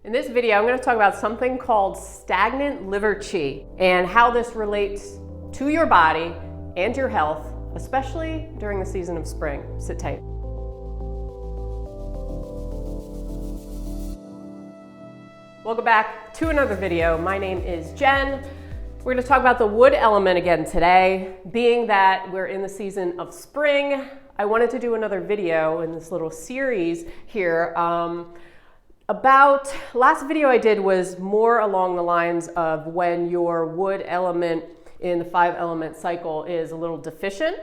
In this video, I'm going to talk about something called stagnant liver qi and how this relates to your body and your health, especially during the season of spring. Sit tight. Welcome back to another video. My name is Jen. We're going to talk about the wood element again today. Being that we're in the season of spring, I wanted to do another video in this little series here. Last video I did was more along the lines of when your wood element in the 5-element cycle is a little deficient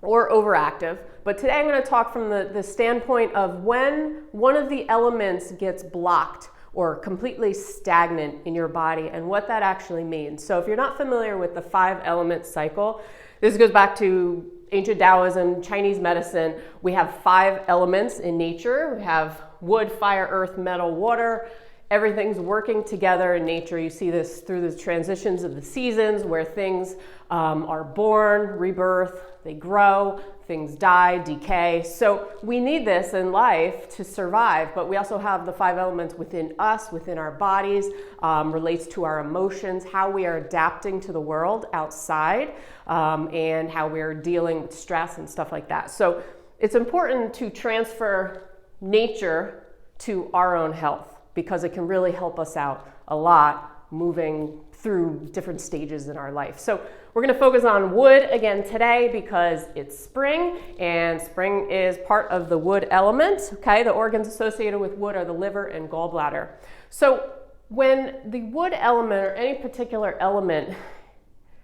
or overactive. But today I'm going to talk from the standpoint of when one of the elements gets blocked or completely stagnant in your body and what that actually means. So if you're not familiar with the 5-element cycle, this goes back to ancient Taoism, Chinese medicine. We have 5 elements in nature. We have wood, fire, earth, metal, water. Everything's working together in nature. You see this through the transitions of the seasons where things are born, rebirth, they grow, things die, decay. So we need this in life to survive, but we also have the 5 elements within us, within our bodies, relates to our emotions, how we are adapting to the world outside, and how we're dealing with stress and stuff like that. So it's important to transfer nature to our own health because it can really help us out a lot moving through different stages in our life. So we're going to focus on wood again today because it's spring and spring is part of the wood element. Okay, the organs associated with wood are the liver and gallbladder. So when the wood element or any particular element,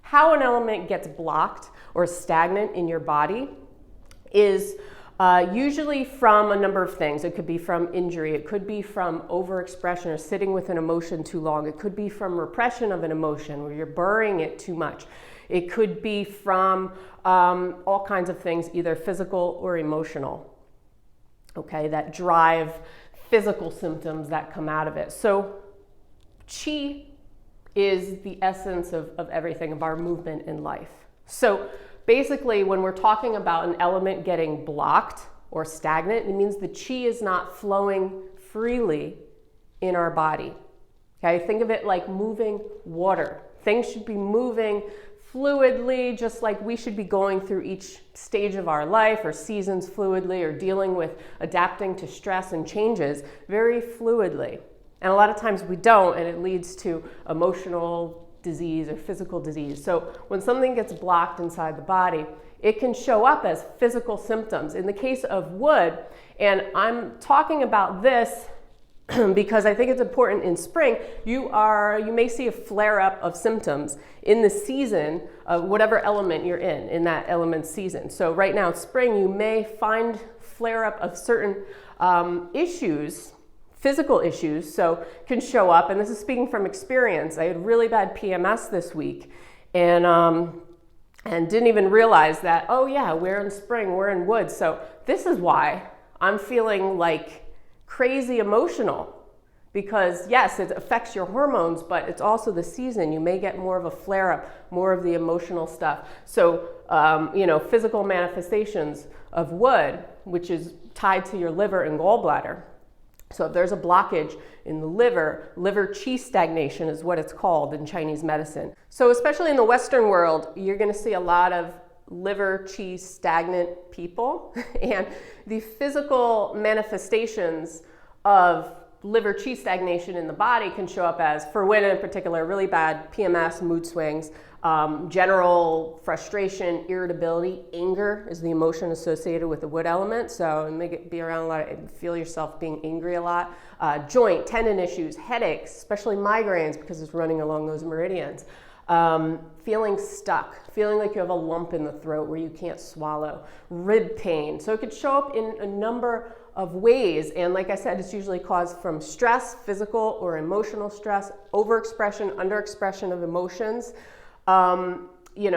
how an element gets blocked or stagnant in your body is usually from a number of things. It could be from injury, it could be from overexpression or sitting with an emotion too long, it could be from repression of an emotion where you're burying it too much. It could be from all kinds of things, either physical or emotional, okay, that drive physical symptoms that come out of it. So qi is the essence of everything, of our movement in life. So basically, when we're talking about an element getting blocked or stagnant, it means the qi is not flowing freely in our body. Okay, think of it like moving water. Things should be moving fluidly, just like we should be going through each stage of our life or seasons fluidly or dealing with adapting to stress and changes very fluidly. And a lot of times we don't, and it leads to emotional disease or physical disease. So when something gets blocked inside the body, it can show up as physical symptoms. In the case of wood, and I'm talking about this because I think it's important in spring, you may see a flare-up of symptoms in the season of whatever element you're in that element season. So right now, spring, you may find flare-up of certain issues, physical issues, so can show up, and this is speaking from experience. I had really bad PMS this week, and didn't even realize that, oh yeah, we're in spring, we're in wood, so this is why I'm feeling like crazy emotional, because yes, it affects your hormones, but it's also the season. You may get more of a flare-up, more of the emotional stuff. So, physical manifestations of wood, which is tied to your liver and gallbladder. So if there's a blockage in the liver, Liver Qi Stagnation is what it's called in Chinese medicine. So especially in the Western world, you're going to see a lot of liver qi stagnant people, and the physical manifestations of liver qi stagnation in the body can show up as, for women in particular, really bad PMS, mood swings, general frustration, irritability, anger is the emotion associated with the wood element. So be around a lot, feel yourself being angry a lot. Joint, tendon issues, headaches, especially migraines because it's running along those meridians. Feeling stuck, feeling like you have a lump in the throat where you can't swallow, rib pain. So it could show up in a number of ways. And like I said, it's usually caused from stress, physical or emotional stress, overexpression, underexpression of emotions,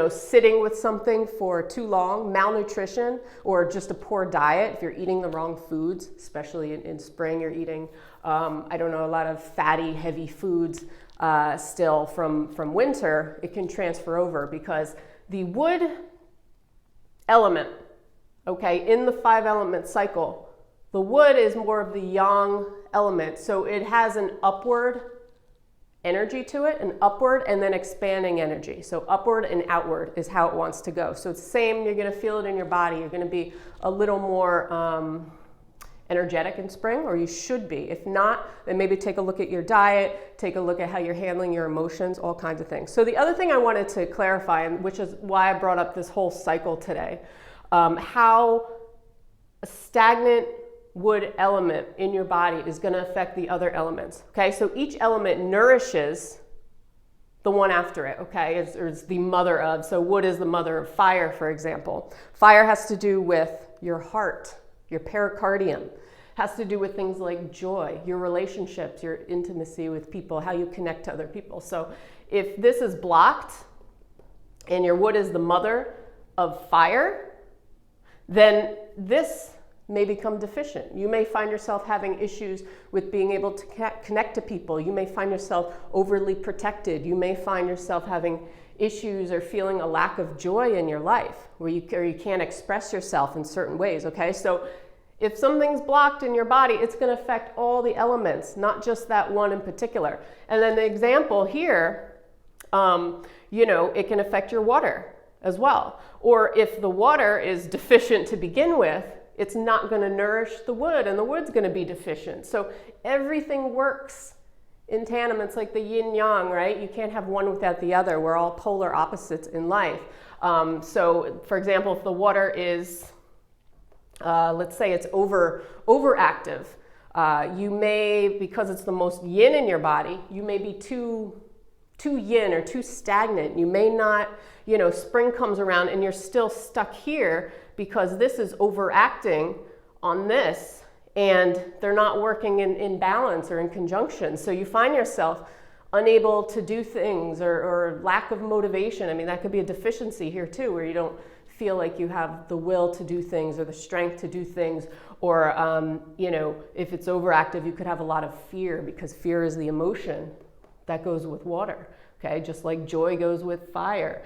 sitting with something for too long, malnutrition, or just a poor diet. If you're eating the wrong foods, especially in spring, you're eating, a lot of fatty, heavy foods still from winter, it can transfer over because the wood element, okay, in the 5-element cycle The wood is more of the yang element, so it has an upward energy to it, an upward and then expanding energy. So upward and outward is how it wants to go. So it's the same, you're going to feel it in your body. You're going to be a little more energetic in spring, or you should be. If not, then maybe take a look at your diet, take a look at how you're handling your emotions, all kinds of things. So the other thing I wanted to clarify, and which is why I brought up this whole cycle today, how a stagnant wood element in your body is going to affect the other elements. Okay, so each element nourishes the one after it. Okay, it's the mother of. So wood is the mother of fire, for example. Fire has to do with your heart, your pericardium. Has to do with things like joy, your relationships, your intimacy with people, how you connect to other people. So if this is blocked and your wood is the mother of fire, then this may become deficient. You may find yourself having issues with being able to connect to people. You may find yourself overly protected. You may find yourself having issues or feeling a lack of joy in your life where you can't express yourself in certain ways, okay? So if something's blocked in your body, it's going to affect all the elements, not just that one in particular. And then the example here, it can affect your water as well. Or if the water is deficient to begin with, it's not going to nourish the wood, and the wood's going to be deficient. So everything works in tandem. It's like the yin yang, right? You can't have one without the other. We're all polar opposites in life. So, for example, if the water is, let's say it's overactive, you may, because it's the most yin in your body, you may be too yin or too stagnant. You may not, spring comes around and you're still stuck here because this is overacting on this and they're not working in balance or in conjunction. So you find yourself unable to do things or lack of motivation. I mean, that could be a deficiency here too, where you don't feel like you have the will to do things or the strength to do things. Or, if it's overactive, you could have a lot of fear, because fear is the emotion that goes with water. Okay, just like joy goes with fire,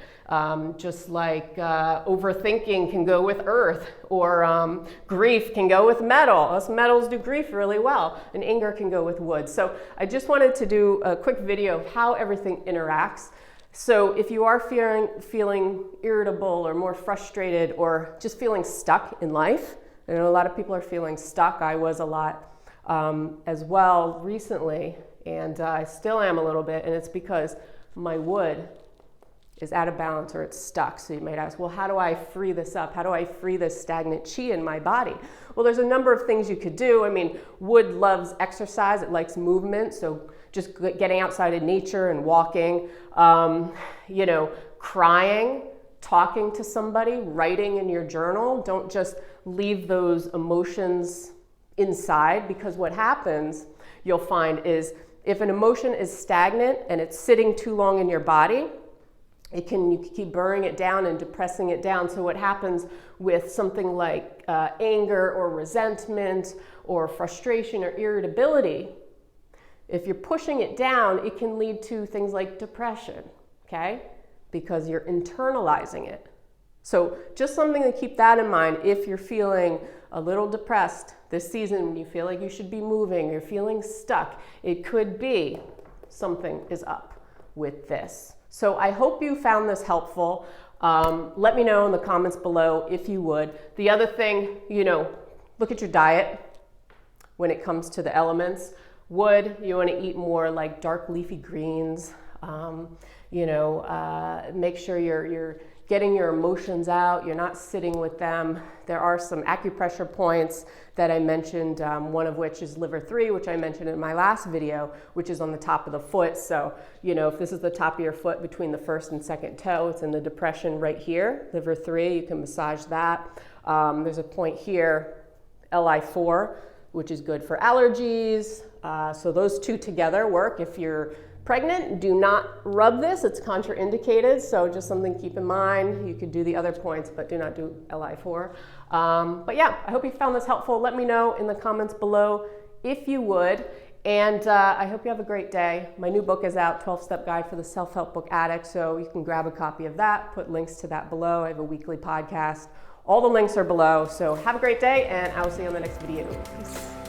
just like overthinking can go with earth, or grief can go with metal. Us metals do grief really well, and anger can go with wood. So I just wanted to do a quick video of how everything interacts. So if you are feeling irritable or more frustrated or just feeling stuck in life, I know a lot of people are feeling stuck. I was a lot as well recently, and I still am a little bit, and it's because my wood is out of balance or it's stuck. So you might ask, well, how do I free this up? How do I free this stagnant qi in my body? Well, there's a number of things you could do. I mean, wood loves exercise. It likes movement. So just getting outside in nature and walking, crying, talking to somebody, writing in your journal. Don't just leave those emotions inside, because what happens, you'll find, is if an emotion is stagnant and it's sitting too long in your body, you can keep burning it down and depressing it down. So what happens with something like anger or resentment or frustration or irritability, if you're pushing it down, it can lead to things like depression, okay? Because you're internalizing it. So just something to keep that in mind if you're feeling a little depressed this season, when you feel like you should be moving, you're feeling stuck, it could be something is up with this. So I hope you found this helpful. Let me know in the comments below if you would. The other thing, look at your diet when it comes to the elements. Wood, you want to eat more like dark leafy greens. Make sure you're getting your emotions out, you're not sitting with them. There are some acupressure points that I mentioned, one of which is Liver Qi, which I mentioned in my last video, which is on the top of the foot. So, if this is the top of your foot between the first and second toe, it's in the depression right here, Liver Qi, you can massage that. There's a point here, Li4, which is good for allergies. So those two together work. If you're pregnant, do not rub this. It's contraindicated, so just something to keep in mind. You could do the other points, but do not do Li4. But yeah, I hope you found this helpful. Let me know in the comments below if you would. And I hope you have a great day. My new book is out, 12-Step Guide for the Self-Help Book Addict, so you can grab a copy of that, put links to that below. I have a weekly podcast, All the links are below. So have a great day, and I will see you on the next video. Peace.